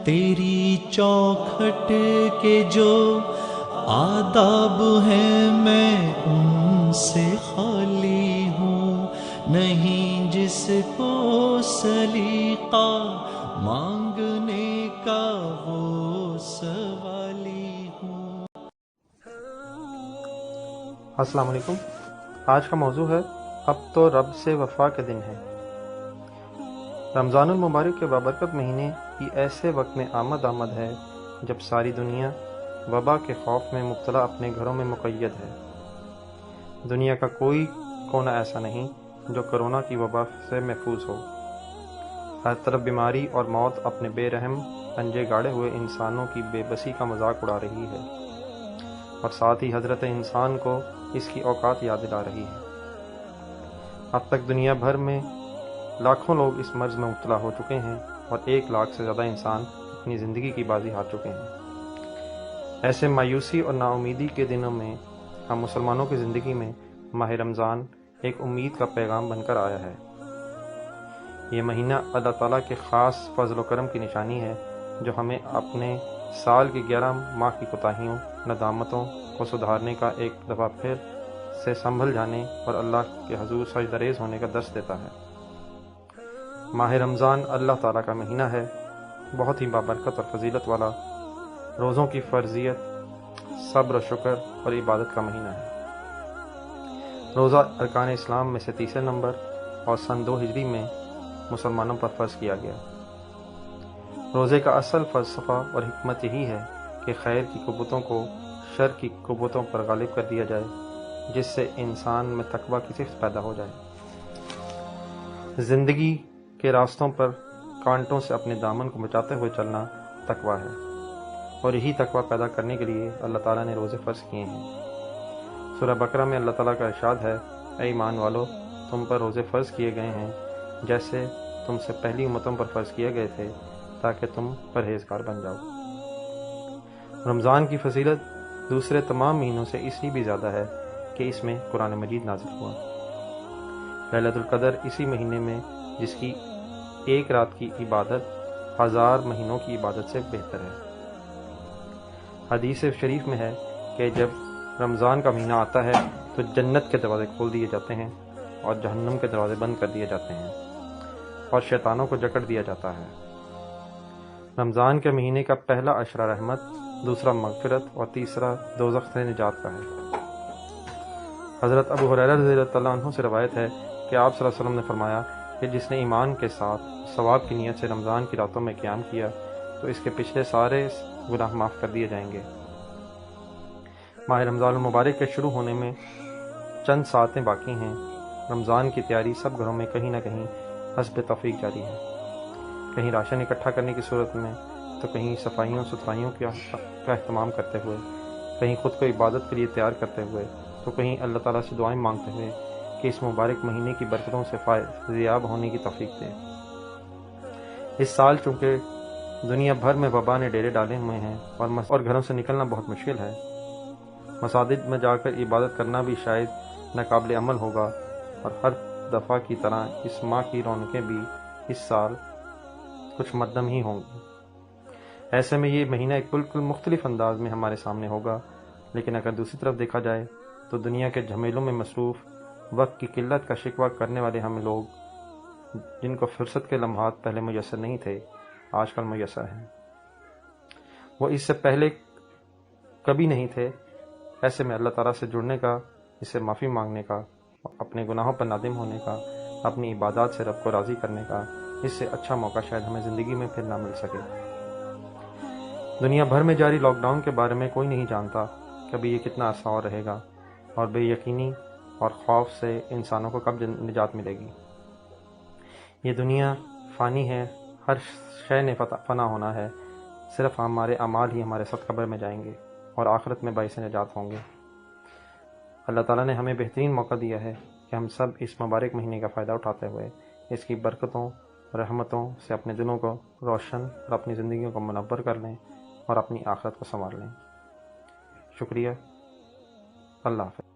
تیری چوکھٹ کے جو آداب ہیں میں ان سے خالی ہوں، نہیں جس کو سلیقہ مانگنے کا وہ سوالی ہوں۔ السلام علیکم۔ آج کا موضوع ہے اب تو رب سے وفا کے دن ہیں۔ رمضان المبارک کے بابرکت مہینے کی ایسے وقت میں آمد ہے جب ساری دنیا وبا کے خوف میں مبتلا اپنے گھروں میں مقید ہے۔ دنیا کا کوئی کونا ایسا نہیں جو کرونا کی وبا سے محفوظ ہو۔ ہر طرف بیماری اور موت اپنے بے رحم پنجے گاڑے ہوئے انسانوں کی بے بسی کا مذاق اڑا رہی ہے، اور ساتھ ہی حضرت انسان کو اس کی اوقات یاد دلا رہی ہے۔ اب تک دنیا بھر میں لاکھوں لوگ اس مرض میں مبتلا ہو چکے ہیں اور 1 لاکھ سے زیادہ انسان اپنی زندگی کی بازی ہار چکے ہیں۔ ایسے مایوسی اور نا امیدی کے دنوں میں ہم مسلمانوں کی زندگی میں ماہ رمضان ایک امید کا پیغام بن کر آیا ہے۔ یہ مہینہ اللہ تعالیٰ کے خاص فضل و کرم کی نشانی ہے جو ہمیں اپنے سال کی 11 ماہ کی کوتاہیوں، ندامتوں کو سدھارنے کا ایک دفعہ پھر سے سنبھل جانے اور اللہ کے حضور سجدہ ریز ہونے کا درس دیتا ہے۔ ماہ رمضان اللہ تعالیٰ کا مہینہ ہے، بہت ہی بابرکت اور فضیلت والا، روزوں کی فرضیت، صبر و شکر اور عبادت کا مہینہ ہے۔ روزہ ارکان اسلام میں سے 3 نمبر اور سن 2 ہجری میں مسلمانوں پر فرض کیا گیا۔ روزے کا اصل فلسفہ اور حکمت یہی ہے کہ خیر کی قوتوں کو شر کی قوتوں پر غالب کر دیا جائے، جس سے انسان میں تقویٰ کی صفت پیدا ہو جائے۔ زندگی کے راستوں پر کانٹوں سے اپنے دامن کو بچاتے ہوئے چلنا تقویٰ ہے، اور یہی تقویٰ پیدا کرنے کے لیے اللہ تعالیٰ نے روزے فرض کیے ہیں۔ سورہ بقرہ میں اللہ تعالیٰ کا ارشاد ہے، اے ایمان والو، تم پر روزے فرض کیے گئے ہیں جیسے تم سے پہلی امتوں پر فرض کیے گئے تھے تاکہ تم پرہیزگار بن جاؤ۔ رمضان کی فضیلت دوسرے تمام مہینوں سے اس لیے بھی زیادہ ہے کہ اس میں قرآن مجید نازل ہوا۔ لیلۃ القدر اسی مہینے میں جس کی 1 رات کی عبادت 1000 مہینوں کی عبادت سے بہتر ہے۔ حدیث شریف میں ہے کہ جب رمضان کا مہینہ آتا ہے تو جنت کے دروازے کھول دیے جاتے ہیں اور جہنم کے دروازے بند کر دیے جاتے ہیں اور شیطانوں کو جکڑ دیا جاتا ہے۔ رمضان کے مہینے کا پہلا عشرہ رحمت، دوسرا مغفرت اور تیسرا دوزخ سے نجات کا ہے۔ حضرت ابو ہریرہ رضی اللہ عنہ سے روایت ہے کہ آپ صلی اللہ علیہ وسلم نے فرمایا کہ جس نے ایمان کے ساتھ ثواب کی نیت سے رمضان کی راتوں میں قیام کیا تو اس کے پچھلے سارے گناہ معاف کر دیے جائیں گے۔ ماہ رمضان المبارک کے شروع ہونے میں چند ساعتیں باقی ہیں۔ رمضان کی تیاری سب گھروں میں کہیں نہ کہیں حسب توفیق جاری ہے، کہیں راشن اکٹھا کرنے کی صورت میں، تو کہیں صفائیوں ستھرائیوں کا اہتمام کرتے ہوئے، کہیں خود کو عبادت کے لیے تیار کرتے ہوئے، تو کہیں اللہ تعالیٰ سے دعائیں مانگتے ہوئے کہ اس مبارک مہینے کی برکتوں سے فائزیاب ہونے کی توفیق دے۔ اس سال چونکہ دنیا بھر میں وبا نے ڈیرے ڈالے ہوئے ہیں اور گھروں سے نکلنا بہت مشکل ہے، مساجد میں جا کر عبادت کرنا بھی شاید ناقابل عمل ہوگا، اور ہر دفعہ کی طرح اس ماہ کی رونقیں بھی اس سال کچھ مدھم ہی ہوں گی۔ ایسے میں یہ مہینہ ایک بالکل مختلف انداز میں ہمارے سامنے ہوگا، لیکن اگر دوسری طرف دیکھا جائے تو دنیا کے جھمیلوں میں مصروف، وقت کی قلت کا شکوہ کرنے والے ہم لوگ، جن کو فرصت کے لمحات پہلے میسر نہیں تھے، آج کل میسر ہیں، وہ اس سے پہلے کبھی نہیں تھے۔ ایسے میں اللہ تعالیٰ سے جڑنے کا، اس سے معافی مانگنے کا، اپنے گناہوں پر نادم ہونے کا، اپنی عبادات سے رب کو راضی کرنے کا، اس سے اچھا موقع شاید ہمیں زندگی میں پھر نہ مل سکے۔ دنیا بھر میں جاری لاک ڈاؤن کے بارے میں کوئی نہیں جانتا کہ ابھی یہ کتنا عرصہ اور رہے گا، اور بے یقینی اور خوف سے انسانوں کو کب نجات ملے گی۔ یہ دنیا فانی ہے، ہر شے نے فنا ہونا ہے، صرف ہمارے اعمال ہی ہمارے ساتھ قبر میں جائیں گے اور آخرت میں باعث نجات ہوں گے۔ اللہ تعالیٰ نے ہمیں بہترین موقع دیا ہے کہ ہم سب اس مبارک مہینے کا فائدہ اٹھاتے ہوئے اس کی برکتوں، رحمتوں سے اپنے دلوں کو روشن اور اپنی زندگیوں کو منور کر لیں اور اپنی آخرت کو سنوار لیں۔ شکریہ۔ اللہ حافظ۔